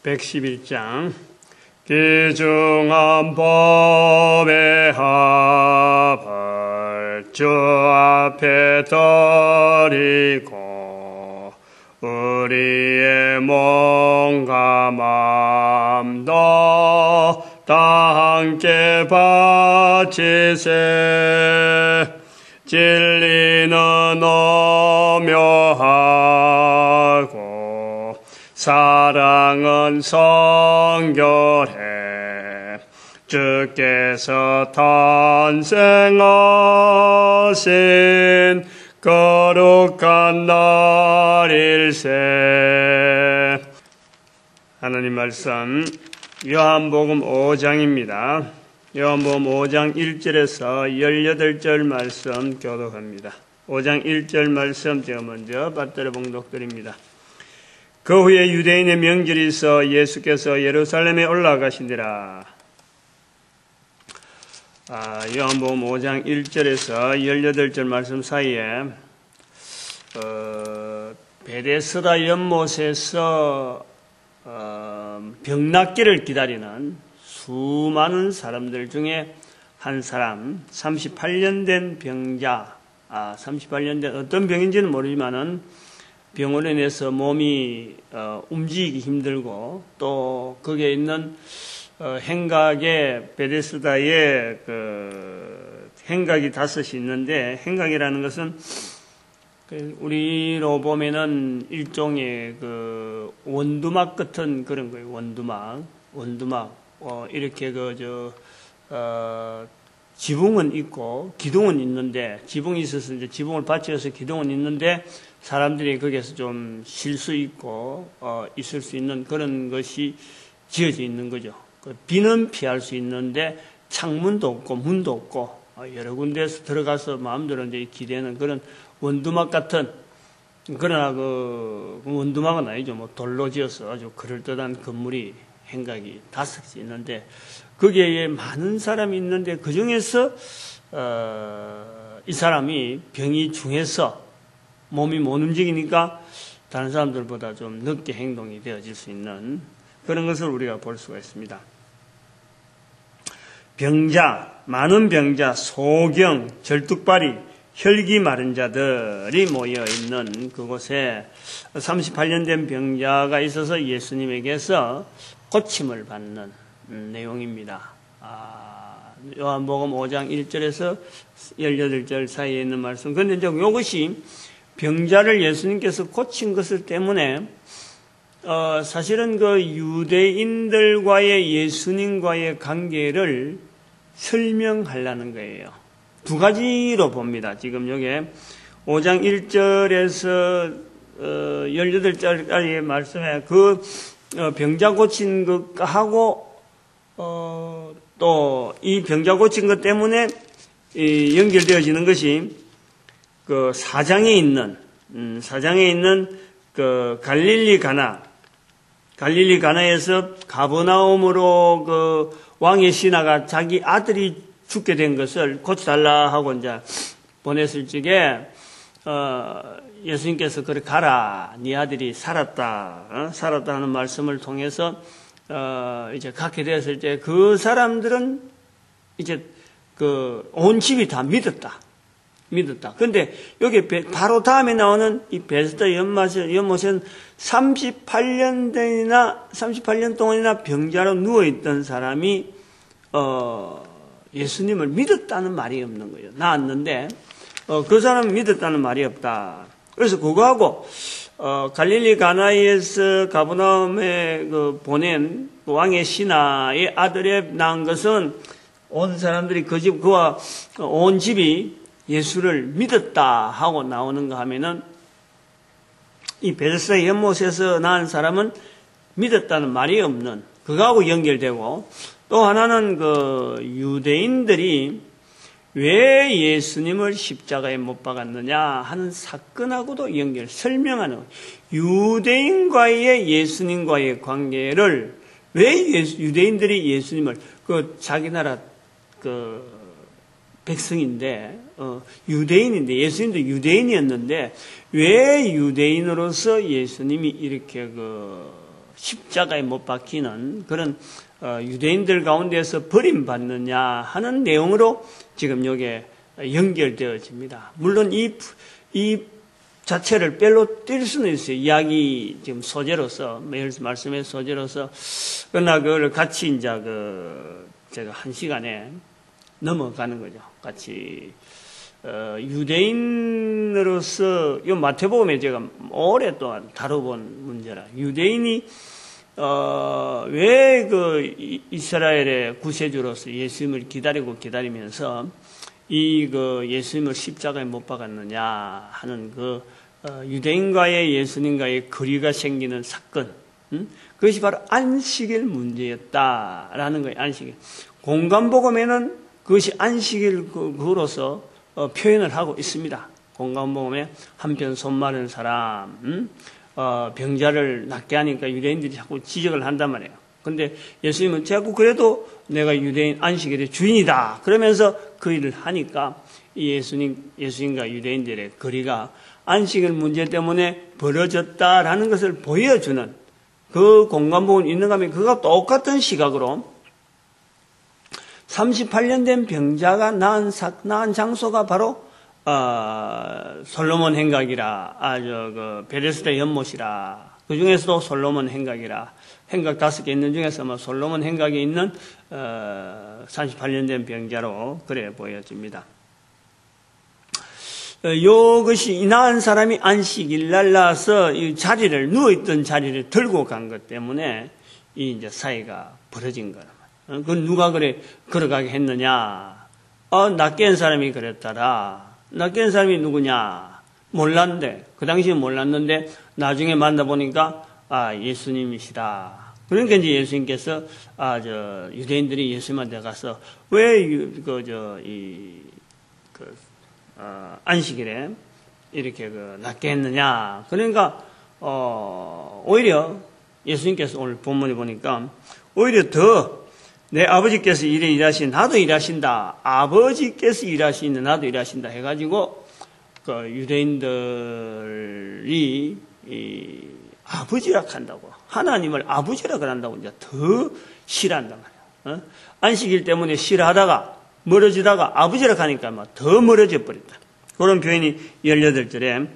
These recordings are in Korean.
111장 귀중한 법의 합을 주 앞에 드리고 우리의 몸과 마음도 다 함께 바치세. 진리는 오묘하고 사랑은 성결해. 주께서 탄생하신 거룩한 날일세. 하나님 말씀 요한복음 5장입니다. 요한복음 5장 1절에서 18절 말씀 교독합니다. 5장 1절 말씀 제가 먼저 받들어 봉독드립니다. 그 후에 유대인의 명절이 있어 예수께서 예루살렘에 올라가시니라. 요한복음 5장 1절에서 18절 말씀 사이에 베데스다 연못에서 병 낫기를 기다리는 수많은 사람들 중에 한 사람, 38년 된 병자, 38년 된 어떤 병인지는 모르지만은 병원에 내서 몸이 움직이기 힘들고 또 거기에 있는 행각에 베데스다에 행각이 5이 있는데 행각이라는 것은 우리로 보면은 일종의 원두막 같은 그런 거예요. 원두막. 이렇게 지붕은 있고 기둥은 있는데 지붕이 있어서 이제 지붕을 받쳐서 기둥은 있는데 사람들이 거기에서 좀 쉴 수 있고 있을 수 있는 그런 것이 지어져 있는 거죠. 비는 피할 수 있는데 창문도 없고 문도 없고 여러 군데에서 들어가서 마음대로 이제 기대는 그런 원두막 같은, 그러나 원두막은 아니죠. 뭐 돌로 지어서 아주 그럴듯한 건물이 행각이 5개 있는데 거기에 많은 사람이 있는데 그 중에서 이 사람이 병이 중해서 몸이 못 움직이니까 다른 사람들보다 좀 늦게 행동이 되어질 수 있는 그런 것을 우리가 볼 수가 있습니다. 많은 병자, 소경, 절뚝발이, 혈기 마른 자들이 모여 있는 그곳에 38년 된 병자가 있어서 예수님에게서 고침을 받는 내용입니다. 요한복음 5장 1절에서 18절 사이에 있는 말씀. 그런데 이제 이것이 병자를 예수님께서 고친 것을 때문에 사실은 유대인들과의 예수님과의 관계를 설명하려는 거예요. 2가지로 봅니다. 지금 여기 5장 1절에서 18절까지의 말씀에 병자 고친 것하고 또 이 병자 고친 것 때문에 연결되어지는 것이 사장에 있는 갈릴리 가나에서 가버나움으로 왕의 신하가 자기 아들이 죽게 된 것을 고쳐달라 하고 이제 보냈을 적에 예수님께서 그래 가라, 네 아들이 살았다 하는 말씀을 통해서 이제 갖게 되었을 때 그 사람들은 이제 온 집이 다 믿었다. 근데 여기 바로 다음에 나오는 이 베데스다 연못은 38년 동안이나 병자로 누워있던 사람이 예수님을 믿었다는 말이 없는 거예요. 나았는데 그 사람은 믿었다는 말이 없다. 그래서 그거하고 갈릴리 가나에서 가버나움에 보낸 왕의 신하의 아들에 낳은 것은 온 사람들이 그와 온 집이 예수를 믿었다 하고 나오는가 하면은 이 베데스다 연못에서 낳은 사람은 믿었다는 말이 없는 그거하고 연결되고, 또 하나는 유대인들이 왜 예수님을 십자가에 못 박았느냐 하는 사건하고도 설명하는 유대인과의 예수님과의 관계를 왜 유대인들이 예수님을 자기 나라 백성인데 유대인인데 예수님도 유대인이었는데 왜 유대인으로서 예수님이 이렇게 십자가에 못 박히는 그런 유대인들 가운데서 버림받느냐 하는 내용으로 지금 여기에 연결되어집니다. 물론 이 자체를 뺄로 뛸 수는 있어요. 이야기 지금 소재로서, 말씀의 소재로서. 그러나 그걸 같이 이제 제가 한 시간에 넘어가는 거죠. 같이, 유대인으로서, 이 마태복음에 제가 오랫동안 다뤄본 문제라. 유대인이, 왜 이스라엘의 구세주로서 예수님을 기다리면서 예수님을 십자가에 못 박았느냐 하는 유대인과의 예수님과의 거리가 생기는 사건. 그것이 바로 안식일 문제였다라는 거예요. 안식일. 공관복음에는 그것이 안식일 그로서 표현을 하고 있습니다. 공관복음에 한편 손 마른 사람, 병자를 낫게 하니까 유대인들이 자꾸 지적을 한단 말이에요. 근데 예수님은 자꾸 그래도 내가 유대인 안식일의 주인이다. 그러면서 그 일을 하니까 예수님과 유대인들의 거리가 안식일 문제 때문에 벌어졌다라는 것을 보여주는 그 공관복음 있는 가면 그가 똑같은 시각으로 38년 된 병자가 낳은 장소가 바로 솔로몬 행각이라 베데스다 연못이라 그 중에서도 솔로몬 행각이라 행각 5개 있는 중에서 솔로몬 행각에 있는 38년 된 병자로 그래 보여집니다. 이것이 이 낳은 사람이 안식일 날 나와서 이 자리를 누워있던 자리를 들고 간 것 때문에 이 이제 사이가 벌어진 거란 말이에요. 그건 누가 그래 걸어가게 했느냐? 낫게 한 사람이 그랬더라. 낫게 한 사람이 누구냐? 몰랐는데 그 당시에 몰랐는데 나중에 만나보니까 예수님이시다. 그러니까 이제 예수님께서 유대인들이 예수님한테 가서 왜 안식일에 이렇게 낫게 했느냐? 그러니까 오히려 예수님께서 오늘 본문에 보니까 오히려 더 내 아버지께서 일하신 나도 일하신다. 아버지께서 일하시는 나도 일하신다 해가지고 유대인들이 아버지라 한다고 하나님을 아버지라 그런다고 이제 더 싫어한단 말이야. 안식일 때문에 싫어하다가 멀어지다가 아버지라 하니까 더 멀어져 버린다. 그런 표현이 18절에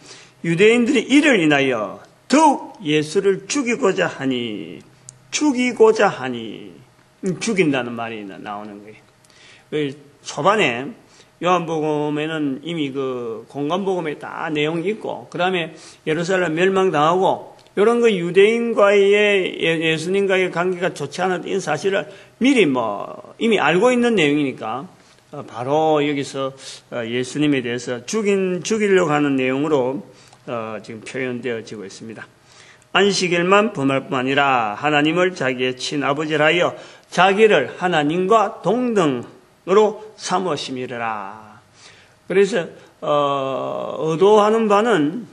유대인들이 이를 인하여 더욱 예수를 죽이고자 하니 죽인다는 말이 나오는 거예요. 초반에 요한복음에는 이미 공관복음에 다 내용이 있고, 그 다음에 예루살렘 멸망당하고, 이런 유대인과의 예수님과의 관계가 좋지 않은 이 사실을 미리 이미 알고 있는 내용이니까, 바로 여기서 예수님에 대해서 죽이려고 하는 내용으로, 지금 표현되어지고 있습니다. 안식일만 범할 뿐 아니라 하나님을 자기의 친아버지라 하여 자기를 하나님과 동등으로 삼으심이라. 그래서 의도하는 바는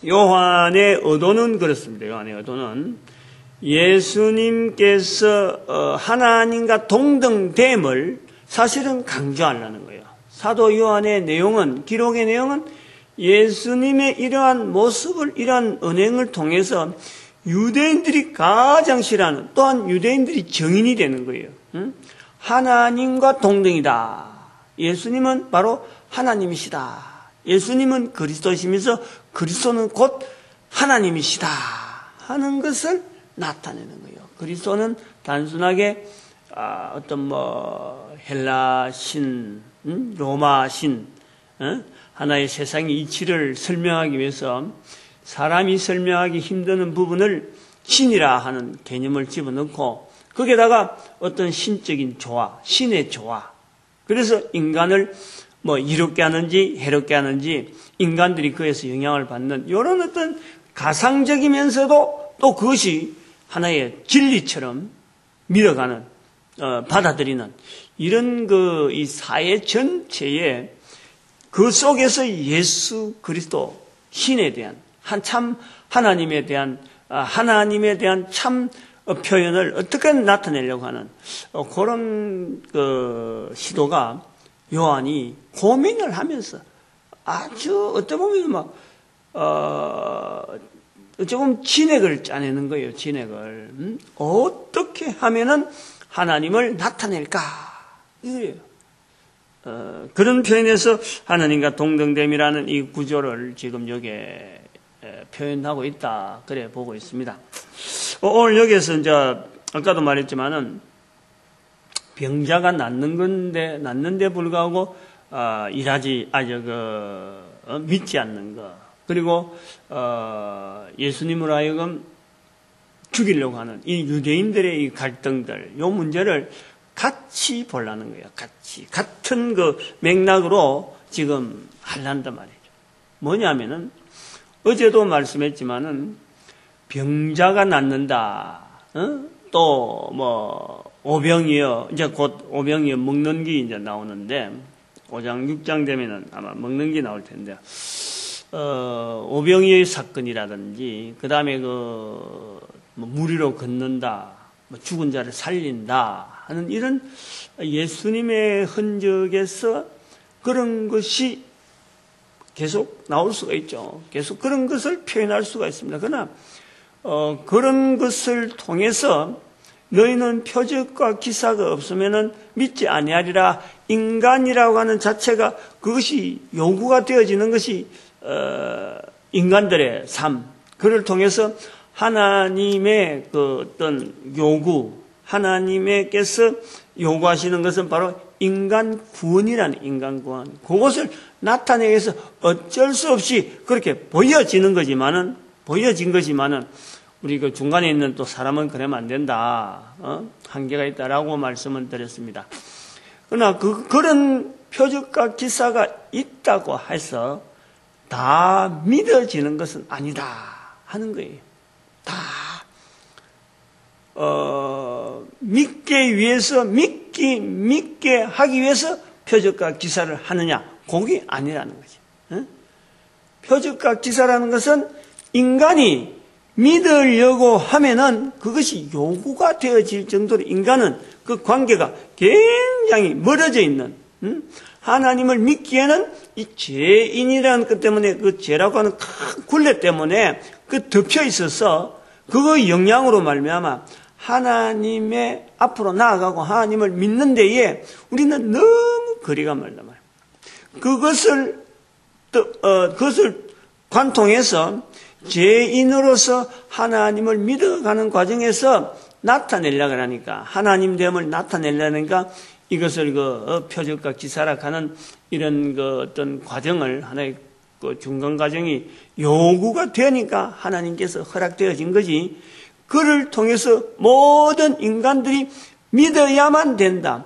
요한의 의도는 그렇습니다. 요한의 의도는 예수님께서 하나님과 동등됨을 사실은 강조하려는 거예요. 사도 요한의 내용은 기록의 내용은 예수님의 이러한 모습을 이러한 은행을 통해서 유대인들이 가장 싫어하는 또한 유대인들이 정인이 되는 거예요. 하나님과 동등이다. 예수님은 바로 하나님이시다. 예수님은 그리스도시면서 그리스도는 곧 하나님이시다 하는 것을 나타내는 거예요. 그리스도는 단순하게 헬라 신, 로마 신, 하나의 세상의 이치를 설명하기 위해서 사람이 설명하기 힘드는 부분을 신이라 하는 개념을 집어넣고 거기에다가 어떤 신적인 조화, 신의 조화. 그래서 인간을 이롭게 하는지 해롭게 하는지 인간들이 그에서 영향을 받는 이런 어떤 가상적이면서도 또 그것이 하나의 진리처럼 밀어가는 받아들이는 이런 이 사회 전체에 그 속에서 예수 그리스도 신에 대한 참 하나님에 대한 참 표현을 어떻게 나타내려고 하는 그런 시도가 요한이 고민을 하면서 아주 어떻게 보면 조금 진액을 짜내는 거예요. 진액을. 어떻게 하면은 하나님을 나타낼까? 이거예요. 그런 표현에서 하나님과 동등됨이라는 이 구조를 지금 여기에 표현하고 있다. 그래 보고 있습니다. 오늘 여기에서 이제 아까도 말했지만은 병자가 낫는데 불구하고 믿지 않는 것, 그리고 예수님으로 하여금 죽이려고 하는 이 유대인들의 이 갈등들, 이 문제를 같이 보려는 거예요. 같은 그 맥락으로 지금 하려한단 말이죠. 뭐냐면은 어제도 말씀했지만은 병자가 낫는다. 또 뭐 오병이어, 이제 곧 오병이어 먹는 게 이제 나오는데 5장 6장 되면은 아마 먹는 게 나올 텐데 오병이어의 사건이라든지 그 다음에 뭐 무리로 걷는다, 뭐 죽은 자를 살린다 하는 이런 예수님의 흔적에서 그런 것이 계속 나올 수가 있죠. 계속 그런 것을 표현할 수가 있습니다. 그러나 그런 것을 통해서 너희는 표적과 기사가 없으면은 믿지 아니하리라. 인간이라고 하는 자체가 그것이 요구가 되어지는 것이 인간들의 삶, 그를 통해서 하나님의 그 어떤 요구, 하나님께서 요구하시는 것은 바로 인간 구원이라는 인간 구원. 그것을 나타내기 위해서 어쩔 수 없이 그렇게 보여진 거지만은 우리 그 중간에 있는 또 사람은 그러면 안 된다. 한계가 있다라고 말씀을 드렸습니다. 그러나 그런 표적과 기사가 있다고 해서 다 믿어지는 것은 아니다 하는 거예요. 다 믿게 하기 위해서 표적과 기사를 하느냐, 그게 아니라는 거죠. 표적과 기사라는 것은 인간이 믿으려고 하면은 그것이 요구가 되어질 정도로 인간은 그 관계가 굉장히 멀어져 있는, 하나님을 믿기에는 이 죄인이라는 것 때문에, 그 죄라고 하는 큰 굴레 때문에 그 덮여 있어서 그거 영향으로 말미암아 하나님의 앞으로 나아가고 하나님을 믿는 데에 우리는 너무 거리가 멀단 말이에요. 그것을 관통해서 죄인으로서 하나님을 믿어가는 과정에서 나타내려고 하니까, 하나님 됨을 나타내려니까 이것을 표적과 기사라 하는 이런 어떤 과정을, 하나의 그 중간 과정이 요구가 되니까 하나님께서 허락되어진 거지, 그를 통해서 모든 인간들이 믿어야만 된다.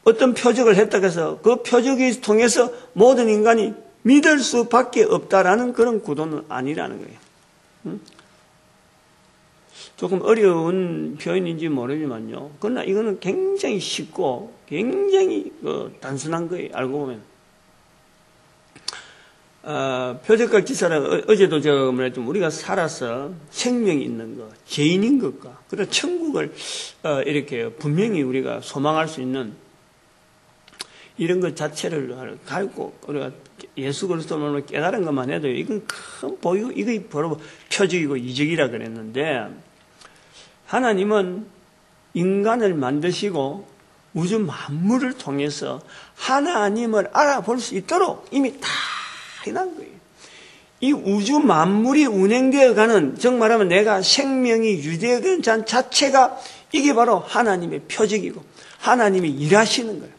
어떤 표적을 했다고 해서 그 표적을 통해서 모든 인간이 믿을 수밖에 없다라는 그런 구도는 아니라는 거예요. 조금 어려운 표현인지 모르지만요. 그러나 이거는 굉장히 쉽고 굉장히 단순한 거예요. 알고 보면. 표적과 기사라, 어제도 제가 말했지만 우리가 살아서 생명이 있는 것, 죄인인 것과, 그리고 천국을 이렇게 분명히 우리가 소망할 수 있는 이런 것 자체를 가지고 우리가 예수 그리스도로 깨달은 것만 해도 이건 큰 보이고, 이거 바로 표적이고 이적이라 그랬는데, 하나님은 인간을 만드시고 우주 만물을 통해서 하나님을 알아볼 수 있도록 이미 다 해놓은 거예요. 이 우주 만물이 운행되어 가는, 정말하면 내가 생명이 유지되는 자체가 이게 바로 하나님의 표적이고 하나님이 일하시는 거예요.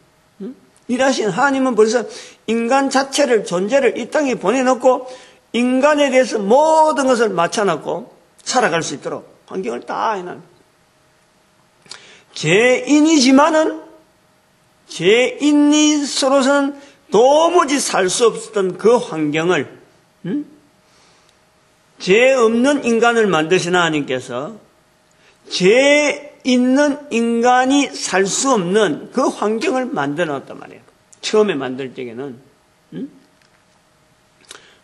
일하신 하나님은 벌써 인간 자체를, 존재를 이 땅에 보내놓고 인간에 대해서 모든 것을 맞춰놓고 살아갈 수 있도록 환경을 다 해놔요. 죄인이서로서는 도무지 살 수 없었던 그 환경을, 죄 없는 인간을 만드신 하나님께서 죄 있는 인간이 살 수 없는 그 환경을 만들어 놨단 말이에요. 처음에 만들 적에는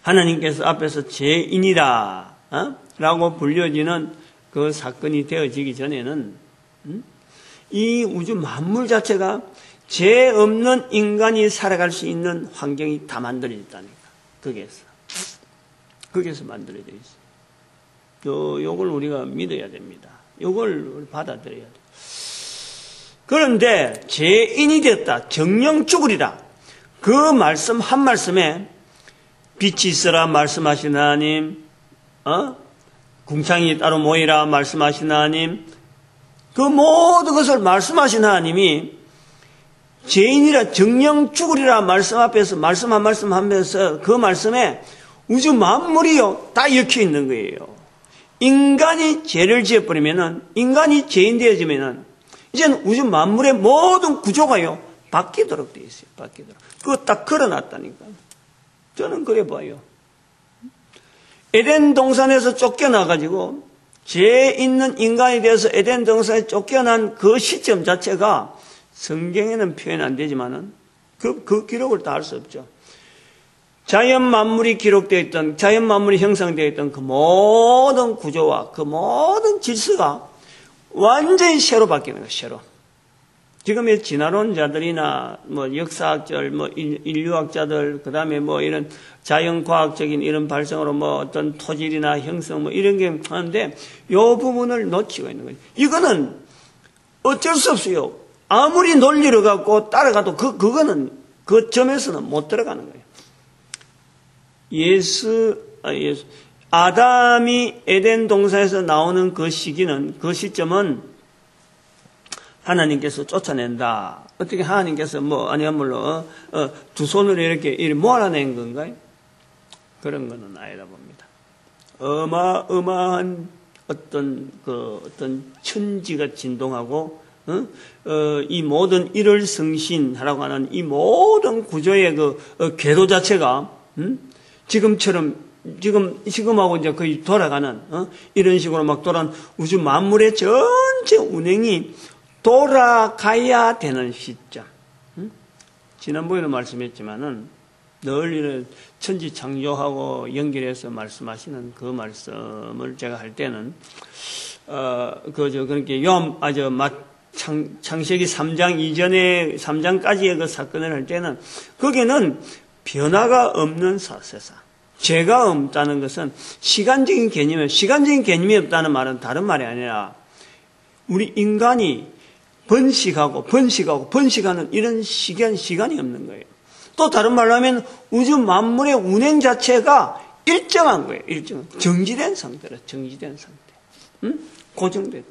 하나님께서 앞에서 죄인이라 라고 불려지는 그 사건이 되어지기 전에는 이 우주 만물 자체가 죄 없는 인간이 살아갈 수 있는 환경이 다 만들어졌다니까. 거기에서 만들어져 있어요. 요걸 우리가 믿어야 됩니다. 요걸 받아들여야 돼요. 그런데 죄인이 되었다. 정령 죽으리라. 그 말씀 한 말씀에 빛이 있으라 말씀하신 하나님, 궁창이 따로 모이라 말씀하신 하나님, 그 모든 것을 말씀하신 하나님이 죄인이라 정령 죽으리라 말씀 앞에서 말씀 한 말씀 하면서 그 말씀에 우주 만물이요 다 엮여 있는 거예요. 인간이 죄를 지어버리면은, 인간이 죄인 되어지면은 이제는 우주 만물의 모든 구조가요 바뀌도록 되어 있어요. 바뀌도록. 그거 딱 걸어놨다니까. 저는 그래 봐요. 에덴 동산에서 쫓겨나가지고 죄 있는 인간이 되어서 에덴 동산에 쫓겨난 그 시점 자체가 성경에는 표현 안 되지만은 그 기록을 다 할 수 없죠. 자연 만물이 기록되어 있던, 자연 만물이 형성되어 있던 그 모든 구조와 그 모든 질서가 완전히 새로 바뀌는 거예요, 새로. 지금의 진화론자들이나 뭐 역사학者, 뭐 인류학자들, 그 다음에 뭐 이런 자연과학적인 이런 발성으로 뭐 어떤 토질이나 형성 뭐 이런 게 하는데 요 부분을 놓치고 있는 거예요. 이거는 어쩔 수 없어요. 아무리 논리를 갖고 따라가도 그거는 그 점에서는 못 들어가는 거예요. 아담이 에덴 동산에서 나오는 그 시기는, 그 시점은 하나님께서 쫓아낸다. 어떻게 하나님께서 아니야말로 두 손으로 이렇게 모아낸 건가요? 그런 거는 아니다 봅니다. 어마어마한 어떤 천지가 진동하고, 이 모든 일월성신하라고 하는 이 모든 구조의 궤도 자체가, 지금하고 이제 거의 돌아가는, 이런 식으로 막 돌아가는 우주 만물의 전체 운행이 돌아가야 되는 시점. 지난번에도 말씀했지만은 늘 이런 천지 창조하고 연결해서 말씀하시는 그 말씀을 제가 할 때는, 그렇게 창세기 3장 이전에 3장까지의 그 사건을 할 때는 거기는 변화가 없는 세상. 죄가 없다는 것은 시간적인 개념이에요. 시간적인 개념이 없다는 말은 다른 말이 아니라 우리 인간이 번식하는 이런 시간이 없는 거예요. 또 다른 말로 하면 우주 만물의 운행 자체가 일정한 거예요. 정지된 상태라. 정지된 상태. 고정된.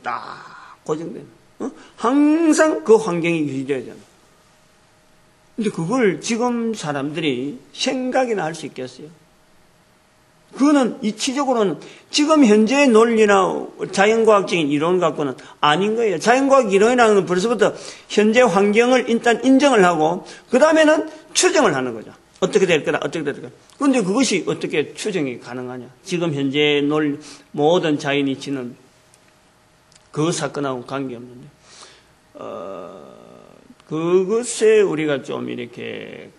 항상 그 환경이 유지되어야 되는. 근데 그걸 지금 사람들이 생각이나 할 수 있겠어요? 그거는 이치적으로는 지금 현재의 논리나 자연과학적인 이론 갖고는 아닌 거예요. 자연과학 이론이라는 건 벌써부터 현재 환경을 일단 인정을 하고 그 다음에는 추정을 하는 거죠. 어떻게 될 거다. 그런데 그것이 어떻게 추정이 가능하냐. 지금 현재의 모든 자연이 지는 그 사건하고 관계없는데 그것에 우리가 좀 이렇게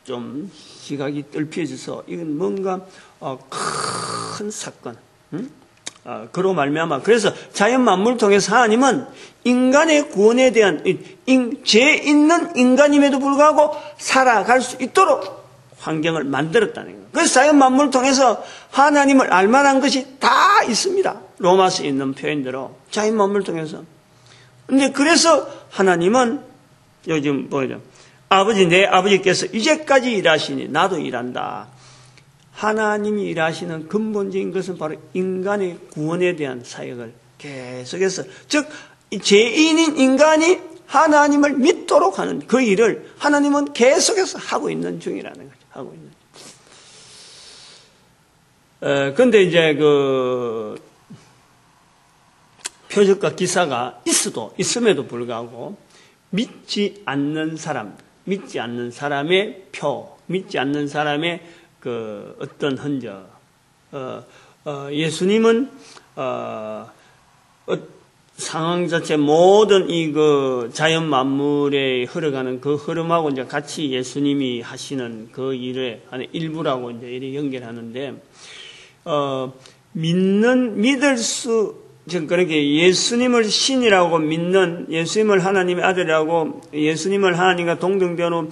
좀 시각이 뜰피해져서 이건 뭔가 큰 사건, 그로 말미암아. 그래서 자연 만물을 통해서 하나님은 인간의 구원에 대한 죄 있는 인간임에도 불구하고 살아갈 수 있도록 환경을 만들었다는 거예요. 그래서 자연 만물을 통해서 하나님을 알만한 것이 다 있습니다. 로마서에 있는 표현대로 자연 만물을 통해서. 근데 그래서 하나님은 요즘 뭐죠? 내 아버지께서 이제까지 일하시니 나도 일한다. 하나님이 일하시는 근본적인 것은 바로 인간의 구원에 대한 사역을 계속해서, 즉 죄인인 인간이 하나님을 믿도록 하는 그 일을 하나님은 계속해서 하고 있는 중이라는 거죠. 하고 있는. 그런데 이제 표적과 기사가 있음에도 불구하고 믿지 않는 사람의 믿지 않는 사람의 어떤 흔적. 예수님은 상황 자체 모든 자연 만물에 흘러가는 그 흐름하고 이제 같이 예수님이 하시는 그 일의 일부라고 이제 이렇게 연결하는데, 그렇게 예수님을 신이라고 믿는, 예수님을 하나님의 아들이라고, 예수님을 하나님과 동등되어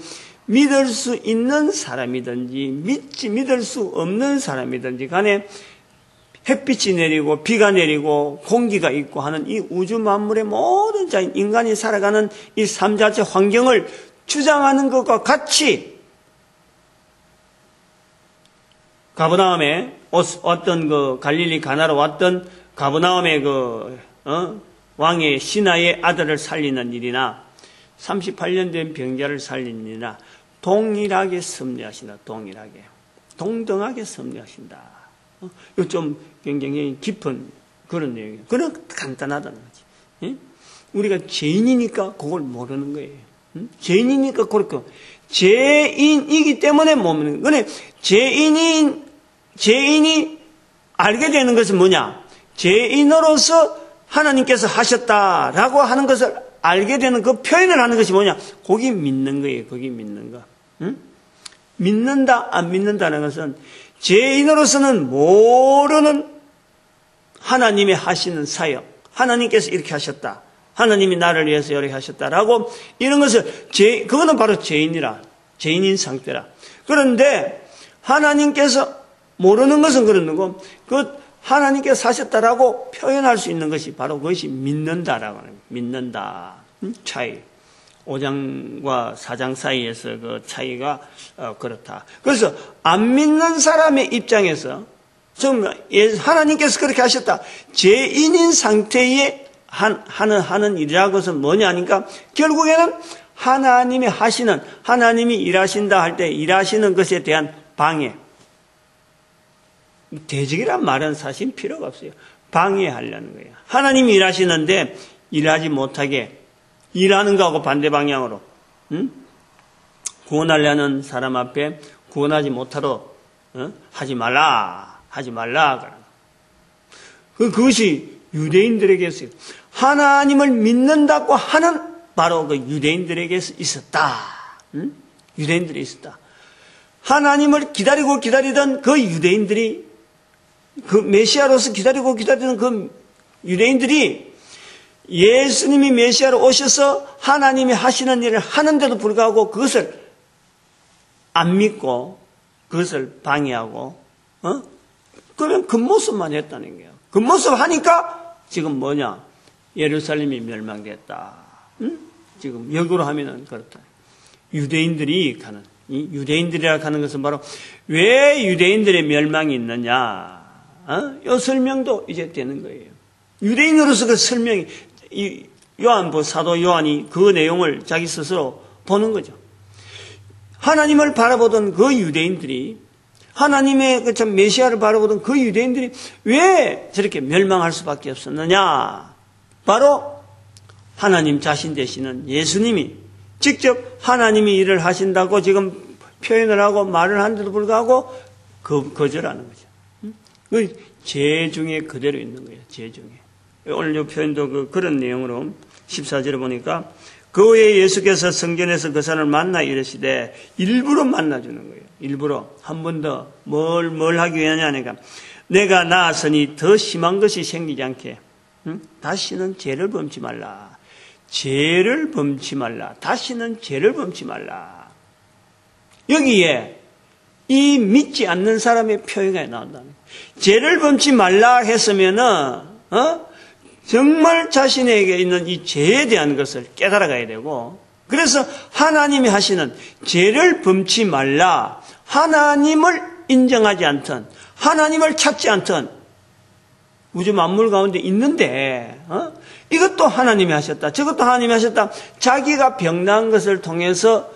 믿을 수 있는 사람이든지 믿을 수 없는 사람이든지 간에 햇빛이 내리고 비가 내리고 공기가 있고 하는 이 우주 만물의 모든 자인 인간이 살아가는 이 삶 자체 환경을 주장하는 것과 같이 가버나움에 어떤 그 갈릴리 가나로 왔던 가버나움의 왕의 신하의 아들을 살리는 일이나 38년 된 병자를 살리는 일이나 동일하게 섭리하신다. 동등하게 섭리하신다. 이거 좀 굉장히 깊은 그런 내용이에요. 그런 간단하다는 거지. 예? 우리가 죄인이니까 그걸 모르는 거예요. 죄인이니까 그렇게 죄인이기 때문에 못 믿는 거예요. 근데 죄인이 알게 되는 것은 뭐냐? 죄인으로서 하나님께서 하셨다라고 하는 것을 알게 되는 그 표현을 하는 것이 뭐냐? 거기 믿는 거예요. 거기 믿는 거. 응? 믿는다, 안 믿는다는 것은 죄인으로서는 모르는 하나님이 하시는 사역, 하나님께서 이렇게 하셨다, 하나님이 나를 위해서 이렇게 하셨다라고 이런 것을 그거는 바로 죄인인 상태라. 그런데 하나님께서 모르는 것은 그런 거고 그 하나님께서 하셨다라고 표현할 수 있는 것이 바로 그것이 믿는다라고 하는 거예요. 믿는다. 차이. 5장과 4장 사이에서 그 차이가 그렇다. 그래서 안 믿는 사람의 입장에서 하나님께서 그렇게 하셨다. 죄인인 상태에 하는 일이라고 해서 뭐냐 하니까 결국에는 하나님이 하시는, 하나님이 일하신다 할 때 일하시는 것에 대한 방해. 대적이란 말은 사실 필요가 없어요. 방해하려는 거예요. 하나님이 일하시는데 일하지 못하게 일하는 거하고 반대 방향으로 구원하려는 사람 앞에 구원하지 못하도록 하지 말라. 그것이 유대인들에게 있어요. 하나님을 믿는다고 하는 바로 그 유대인들에게 있었다. 유대인들이 있었다. 하나님을 기다리던 그 유대인들이 그 메시아로서 기다리던 그 유대인들이 예수님이 메시아로 오셔서 하나님이 하시는 일을 하는데도 불구하고 그것을 안 믿고 그것을 방해하고 그러면 그 모습만 했다는 거예요. 그 모습 하니까 지금 뭐냐? 예루살렘이 멸망됐다. 지금 역으로 하면은 그렇다. 유대인들이 가는 이 유대인들이라 하는 것은 바로 왜 유대인들의 멸망이 있느냐? 이 설명도 이제 되는 거예요. 유대인으로서 그 설명이 사도 요한이 그 내용을 자기 스스로 보는 거죠. 하나님을 바라보던 그 유대인들이 하나님의 그 참 메시아를 바라보던 그 유대인들이 왜 저렇게 멸망할 수밖에 없었느냐? 바로 하나님 자신 되시는 예수님이 직접 하나님이 일을 하신다고 지금 표현을 하고 말을 하는데도 불구하고 거절하는 거죠. 그 죄 중에 그대로 있는 거예요. 죄 중에. 오늘 이 표현도 그런 내용으로 14절에 보니까 그 후에 예수께서 성전에서 그 사람을 만나 이르시되 일부러 만나주는 거예요. 일부러 한 번 더 뭘 하기 위하냐니까 내가 나아서니 더 심한 것이 생기지 않게 다시는 죄를 범치 말라. 다시는 죄를 범치 말라. 여기에 이 믿지 않는 사람의 표현이 나온다는 거예요. 죄를 범치 말라 했으면은 정말 자신에게 있는 이 죄에 대한 것을 깨달아가야 되고 그래서 하나님이 하시는 죄를 범치 말라. 하나님을 인정하지 않던 하나님을 찾지 않던 우주 만물 가운데 있는데 이것도 하나님이 하셨다. 저것도 하나님이 하셨다. 자기가 병난 것을 통해서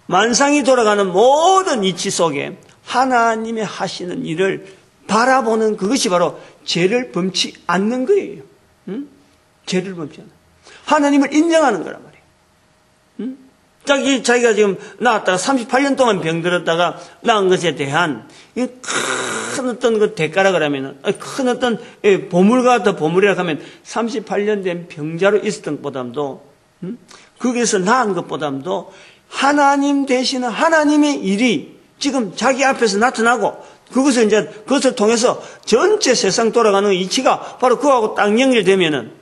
만상이 돌아가는 모든 이치 속에 하나님이 하시는 일을 바라보는 그것이 바로 죄를 범치 않는 거예요. 죄를 범치 않는. 하나님을 인정하는 거란 말이에요. 자기가 지금 나왔다가 38년 동안 병들었다가 나은 것에 대한 큰 어떤 그 대가라 그러면은 큰 어떤 보물과 더 보물이라 하면 38년 된 병자로 있었던 것보다도 거기에서 나은 것보다도 하나님 되시는 하나님의 일이 지금 자기 앞에서 나타나고 그것을 통해서 전체 세상 돌아가는 이치가 바로 그거하고 딱 연결되면은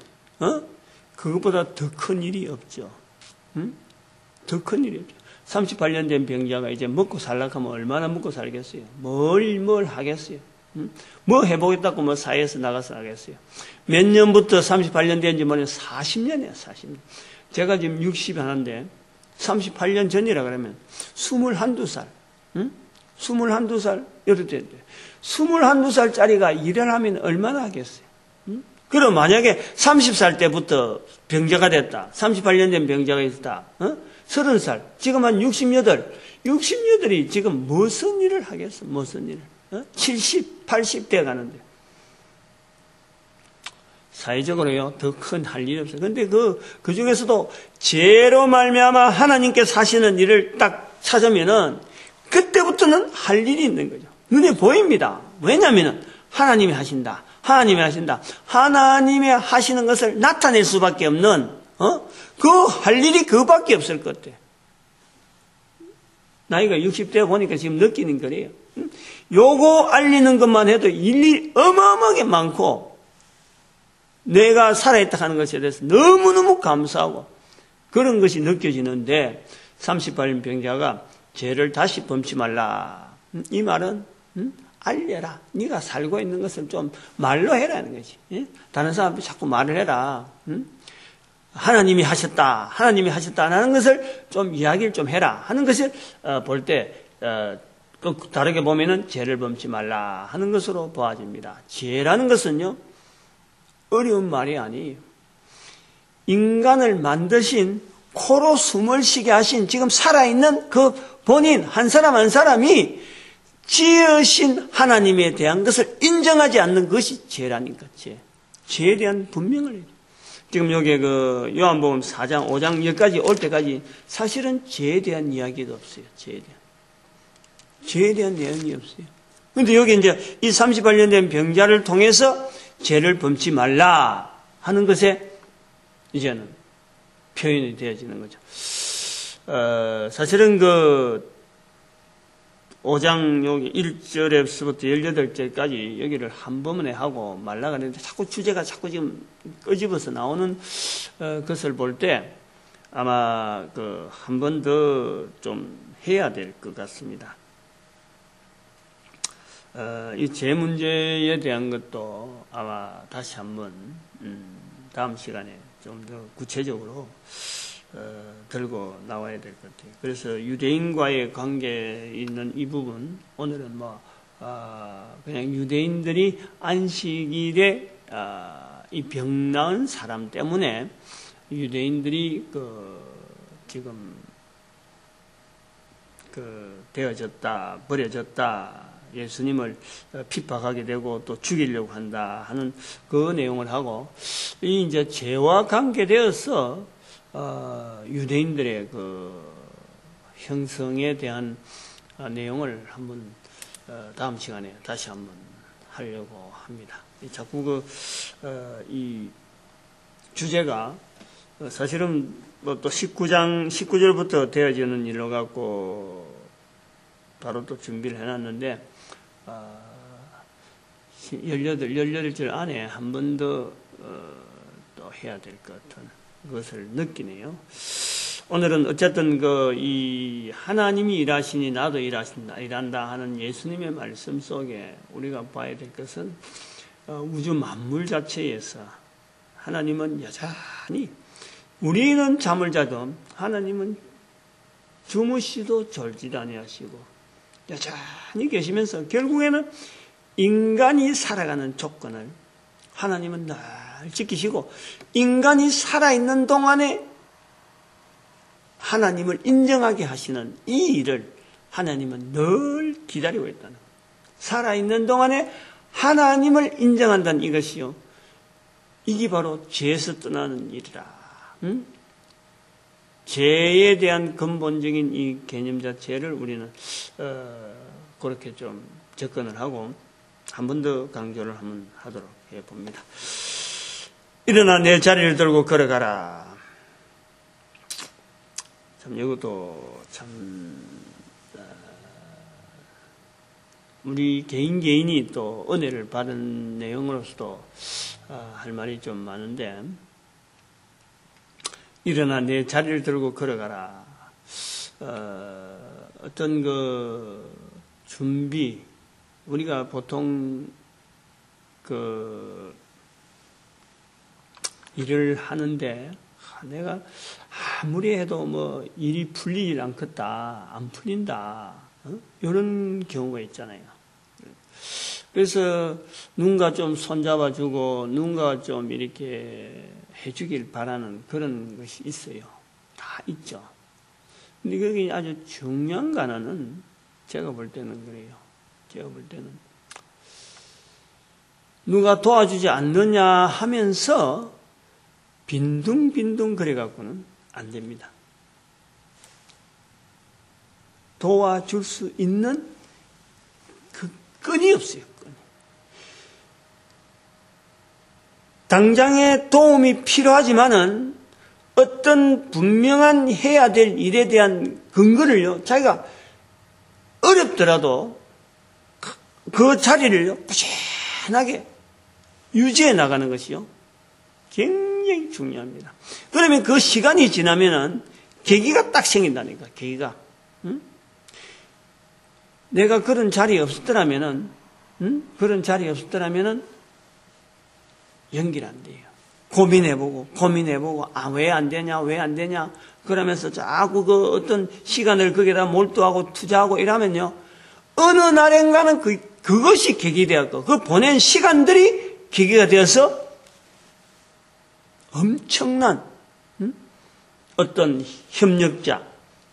그것보다 더 큰 일이 없죠. 더 큰 일이 없죠. 38년 된 병자가 이제 먹고 살려고 하면 얼마나 먹고 살겠어요? 뭘 하겠어요? 뭐 해보겠다고 뭐 사회에서 나가서 하겠어요. 몇 년부터 38년 된지 모르겠는데 40년이에요, 40년. 제가 지금 60이 하나인데 38년 전이라 그러면 21~22살, 21~22살, 이렇게 됐는데 21~22살짜리가 일을 하면 얼마나 하겠어요? 그럼 만약에 30살 때부터 병자가 됐다. 38년 된 병자가 있다. 30살. 지금 한 68이 지금 무슨 일을 하겠어? 무슨 일을? 70, 80 돼 가는데. 사회적으로요, 더 큰 할 일이 없어요. 근데 그 중에서도 죄로 말미암아 하나님께서 하시는 일을 딱 찾으면은 그때부터는 할 일이 있는 거죠. 눈에 보입니다. 왜냐면은 하나님이 하신다. 하나님이 하신다. 하나님이 하시는 것을 나타낼 수밖에 없는, 그 할 일이 그밖에 없을 것 같아. 나이가 60대 보니까 지금 느끼는 거래요. 요거 알리는 것만 해도 일이 어마어마하게 많고, 내가 살아있다 하는 것에 대해서 너무너무 감사하고, 그런 것이 느껴지는데, 38년 병자가 죄를 다시 범치 말라. 이 말은, 알려라. 네가 살고 있는 것을 좀 말로 해라는 거지. 다른 사람한테 자꾸 말을 해라. 하나님이 하셨다. 하나님이 하셨다는 것을 좀 이야기를 좀 해라 하는 것을 볼 때 다르게 보면은 죄를 범치 말라 하는 것으로 보아집니다. 죄라는 것은요, 어려운 말이 아니에요. 인간을 만드신, 코로 숨을 쉬게 하신, 지금 살아있는 그 본인 한 사람 한 사람이 지으신 하나님에 대한 것을 인정하지 않는 것이 죄라니까, 죄에 대한 분명을 해요. 지금 여기 그 요한복음 4장, 5장 여기까지 올 때까지 사실은 죄에 대한 이야기도 없어요. 죄에 대한 내용이 없어요. 근데 여기 이제 이 38년 된 병자를 통해서 죄를 범치 말라 하는 것에 이제는 표현이 되어지는 거죠. 사실은 그 5장 여기 1절에서부터 18절까지 여기를 한 번에 하고 말라가 하는데 자꾸 주제가 자꾸 지금 끄집어서 나오는 것을 볼 때 아마 그 한 번 더 좀 해야 될 것 같습니다. 이 죄 문제에 대한 것도 아마 다시 한번 다음 시간에 좀 더 구체적으로 들고 나와야 될 것 같아요. 그래서 유대인과의 관계에 있는 이 부분, 오늘은 그냥 유대인들이 안식일에 이 병 나은 사람 때문에 유대인들이 지금 되어졌다, 버려졌다, 예수님을 핍박하게 되고 또 죽이려고 한다 하는 그 내용을 하고, 이 이제 죄와 관계되어서 유대인들의 그 형성에 대한 내용을 한번 다음 시간에 다시 한번 하려고 합니다. 자꾸 이 주제가 사실은 또 19절부터 되어지는 일로 갖고 바로 또 준비를 해놨는데 18절 안에 한 번 더 또 해야 될 것 같은 그것을 느끼네요. 오늘은 어쨌든 이 하나님이 일하시니 나도 일한다 하는 예수님의 말씀 속에 우리가 봐야 될 것은 우주 만물 자체에서 하나님은 여전히, 우리는 잠을 자도 하나님은 주무시도 졸지도 아니하시고 여전히 계시면서 결국에는 인간이 살아가는 조건을 하나님은 늘 지키시고, 인간이 살아있는 동안에 하나님을 인정하게 하시는 이 일을 하나님은 늘 기다리고 있다는 거예요. 살아있는 동안에 하나님을 인정한다는 이것이요, 이게 바로 죄에서 떠나는 일이라. 죄에 대한 근본적인 이 개념 자체를 우리는 그렇게 좀 접근을 하고 한 번 더 강조를 한번 하도록 해봅니다. 일어나 내 자리를 들고 걸어가라. 참 이것도 참 우리 개인이 또 은혜를 받은 내용으로서도 할 말이 좀 많은데, 일어나 내 자리를 들고 걸어가라. 어떤 준비, 우리가 보통 일을 하는데 내가 아무리 해도 뭐 일이 풀리질 않겠다, 안 풀린다, 이런 경우가 있잖아요. 그래서 누군가 좀 손잡아주고 누군가 좀 이렇게 해주길 바라는 그런 것이 있어요. 다 있죠. 근데 거기 아주 중요한 거는 제가 볼 때는 그래요. 제가 볼 때는 누가 도와주지 않느냐 하면서 빈둥빈둥 그래갖고는 안 됩니다. 도와줄 수 있는 그 끈이 없어요. 끈이. 당장의 도움이 필요하지만은 어떤 분명한 해야 될 일에 대한 근거를요, 자기가 어렵더라도 그 자리를요, 부지런하게 유지해 나가는 것이요, 굉장히 중요합니다. 그러면 그 시간이 지나면은 계기가 딱 생긴다니까, 계기가. 응? 내가 그런 자리에 없었더라면은, 그런 자리에 없었더라면은 연결 안 돼요. 고민해보고, 왜 안 되냐, 그러면서 자꾸 그 어떤 시간을 거기다 몰두하고 투자하고 이러면요, 어느 날인가는 그것이 계기 되었고, 그 보낸 시간들이 계기가 되어서 엄청난, 어떤 협력자,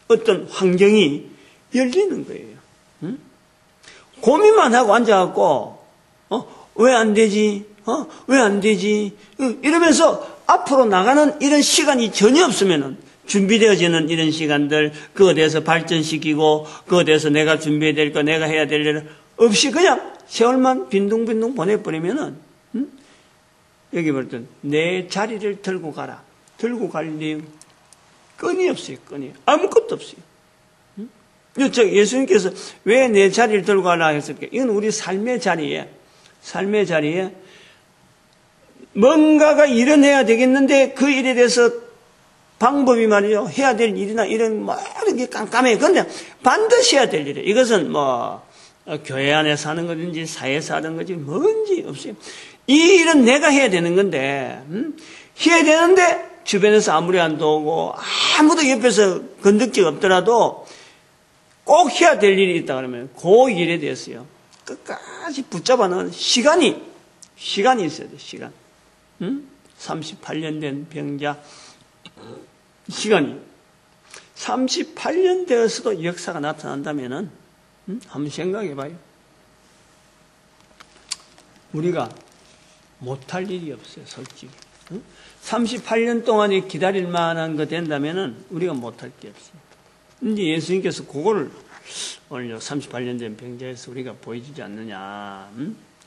어떤 환경이 열리는 거예요. 고민만 하고 앉아갖고, 왜 안 되지? 왜 안 되지? 이러면서 앞으로 나가는 이런 시간이 전혀 없으면은 준비되어지는 이런 시간들, 그거에 대해서 발전시키고, 그거에 대해서 내가 준비해야 될 거, 내가 해야 될 일 없이 그냥 세월만 빈둥빈둥 보내버리면은, 여기 볼 때, 내 자리를 들고 가라. 들고 갈 내용, 끈이 없어요, 끈이. 아무것도 없어요. 예수님께서 왜 내 자리를 들고 가라 했을까? 이건 우리 삶의 자리에 뭔가가 일어나야 되겠는데 그 일에 대해서 방법이 말이죠. 해야 될 일이나 이런 이렇게 깜깜해요. 그런데 반드시 해야 될 일이에요. 이것은 교회 안에서 하는 거든지 사회에서 하는 거지 뭔지 없어요. 이 일은 내가 해야 되는 건데, 해야 되는데 주변에서 아무리 안 도우고 아무도 옆에서 건덕지가 없더라도 꼭 해야 될 일이 있다 그러면 그 일에 대해서요, 끝까지 붙잡아 놓은 시간이 있어야 돼, 시간. 38년 된 병자, 시간이. 38년 되어서도 역사가 나타난다면은, 한번 생각해 봐요. 우리가 못할 일이 없어요, 솔직히. 38년 동안에 기다릴 만한 거 된다면은 우리가 못할 게 없어요. 근데 예수님께서 그거를 오늘 38년 된 병자에서 우리가 보여주지 않느냐.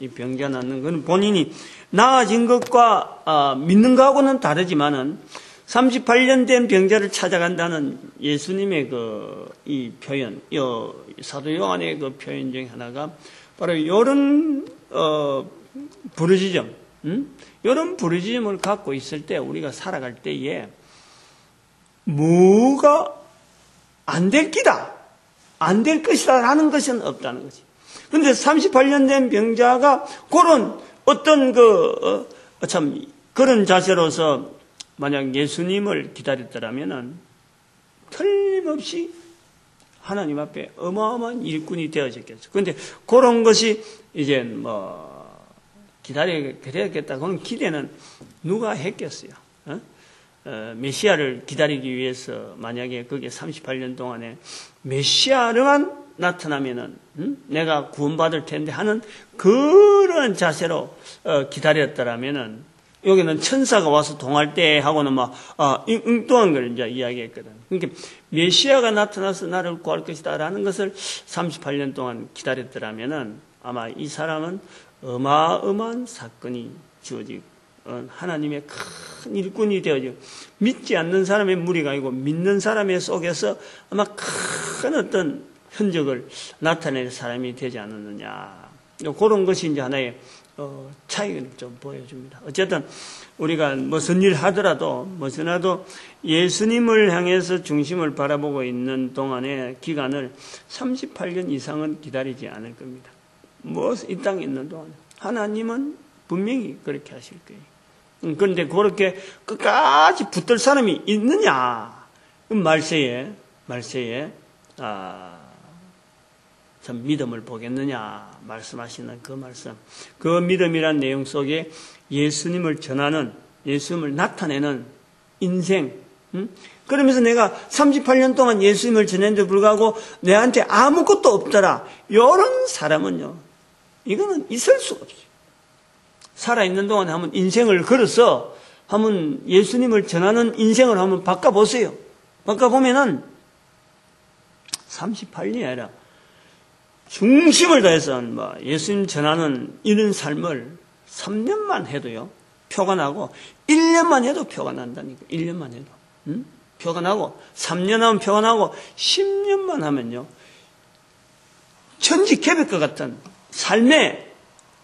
이 병자 낫는 것은 본인이 나아진 것과 믿는 것하고는 다르지만은 38년 된 병자를 찾아간다는 예수님의 이 표현, 사도 요한의 그 표현 중에 하나가 바로 이런 부르짖음, 이런 부르짖음을 갖고 있을 때 우리가 살아갈 때에 뭐가 안 될 기다, 안 될 것이다 라는 것은 없다는 거지. 근데 38년 된 병자가 그런 어떤 참 그런 자세로서 만약 예수님을 기다렸더라면은 틀림없이 하나님 앞에 어마어마한 일꾼이 되어졌겠죠. 그런데 그런 것이 이제 기다려야겠다. 그런 기대는 누가 했겠어요? 메시아를 기다리기 위해서 만약에 그게 38년 동안에 메시아로만 나타나면은 내가 구원받을 텐데 하는 그런 자세로 기다렸더라면은 여기는 천사가 와서 동할 때 하고는 엉뚱한 걸 이제 이야기했거든. 그러니까 메시아가 나타나서 나를 구할 것이다라는 것을 38년 동안 기다렸더라면은 아마 이 사람은 어마어마한 사건이 주어지고 하나님의 큰 일꾼이 되어지고 믿지 않는 사람의 무리가 아니고 믿는 사람의 속에서 아마 큰 어떤 흔적을 나타낼 사람이 되지 않았느냐. 그런 것이 이제 하나의 차이를 좀 보여줍니다. 어쨌든 우리가 무슨 일 하더라도 예수님을 향해서 중심을 바라보고 있는 동안의 기간을 38년 이상은 기다리지 않을 겁니다. 이 땅에 있는 동안 하나님은 분명히 그렇게 하실 거예요. 그런데 그렇게 끝까지 붙들 사람이 있느냐? 말세에 참 믿음을 보겠느냐 말씀하시는 그 말씀. 그 믿음이란 내용 속에 예수님을 전하는, 예수님을 나타내는 인생. 그러면서 내가 38년 동안 예수님을 전했는데 불구하고 내한테 아무것도 없더라. 이런 사람은요, 이거는 있을 수가 없어요. 살아있는 동안에 한번 인생을 걸어서 한번 예수님을 전하는 인생을 한번 바꿔보세요. 바꿔보면은 38년이 아니라 중심을 다해서 예수님 전하는 이런 삶을 3년만 해도요, 표가 나고, 1년만 해도 표가 난다니까. 1년만 해도. 표가 나고, 3년 하면 표가 나고, 10년만 하면요, 천지개벽과 같은 삶의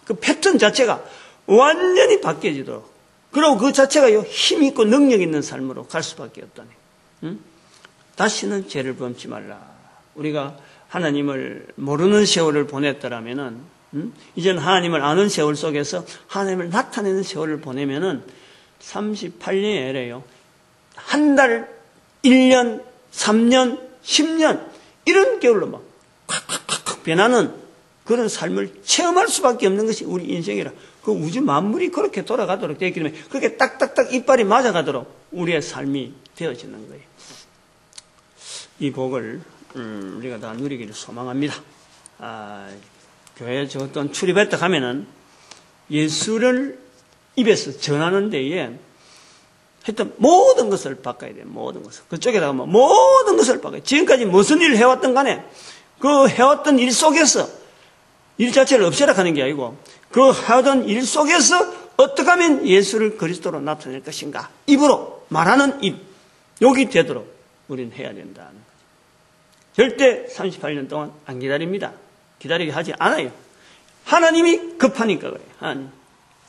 그 패턴 자체가 완전히 바뀌어지도록, 그리고 그 자체가 힘있고 능력 있는 삶으로 갈 수밖에 없다니. 다시는 죄를 범치 말라. 우리가 하나님을 모르는 세월을 보냈더라면은, 이제는 하나님을 아는 세월 속에서 하나님을 나타내는 세월을 보내면은 38년이 아니라요, 한 달, 1년, 3년, 10년 이런 겨울로 막 콱콱콱 변하는 그런 삶을 체험할 수밖에 없는 것이 우리 인생이라. 그 우주 만물이 그렇게 돌아가도록 되어 있기 때문에 그렇게 딱딱딱 이빨이 맞아가도록 우리의 삶이 되어지는 거예요. 이 복을 우리가 다 누리기를 소망합니다. 교회 저 어떤 출입했다 가면은 예수를 입에서 전하는 데에 하여튼 모든 것을 바꿔야 돼요. 모든 것을. 그쪽에 가면 모든 것을 바꿔요. 지금까지 무슨 일을 해왔던 간에 그 해왔던 일 속에서 일 자체를 없애라 하는 게 아니고 그 해왔던 일 속에서 어떻게 하면 예수를 그리스도로 나타낼 것인가. 입으로 말하는 입. 여기 되도록 우리는 해야 된다는 거죠. 절대 38년 동안 안 기다립니다. 기다리게 하지 않아요. 하나님이 급하니까 그래요.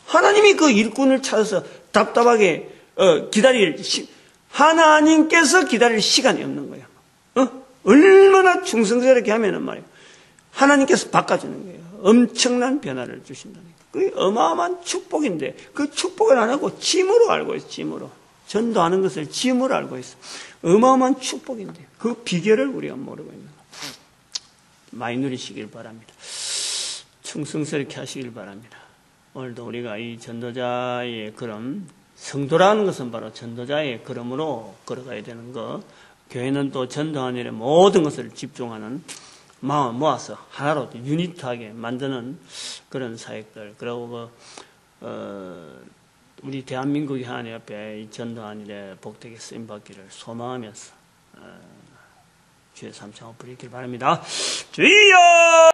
하나님이 그 일꾼을 찾아서 답답하게 기다릴 하나님께서 기다릴 시간이 없는 거예요. 얼마나 충성스럽게 하면은 말이에요. 하나님께서 바꿔주는 거예요. 엄청난 변화를 주신다니까. 그게 어마어마한 축복인데 그 축복을 안 하고 짐으로 알고 있어요. 짐으로. 전도하는 것을 짐으로 알고 있어요. 어마어마한 축복인데 그 비결을 우리가 모르고 있는 거예요. 많이 누리시길 바랍니다. 충성스럽게 하시길 바랍니다. 오늘도 우리가 이 전도자의 걸음, 성도라는 것은 바로 전도자의 걸음으로 걸어가야 되는 것, 교회는 또 전도하는 일에 모든 것을 집중하는 마음 모아서 하나로 유니트하게 만드는 그런 사역들, 그리고 우리 대한민국이 하나님 앞에 이 전도하는 일에 복되게 쓰임받기를 소망하면서 주의 삼창을 부리길 바랍니다. 주여!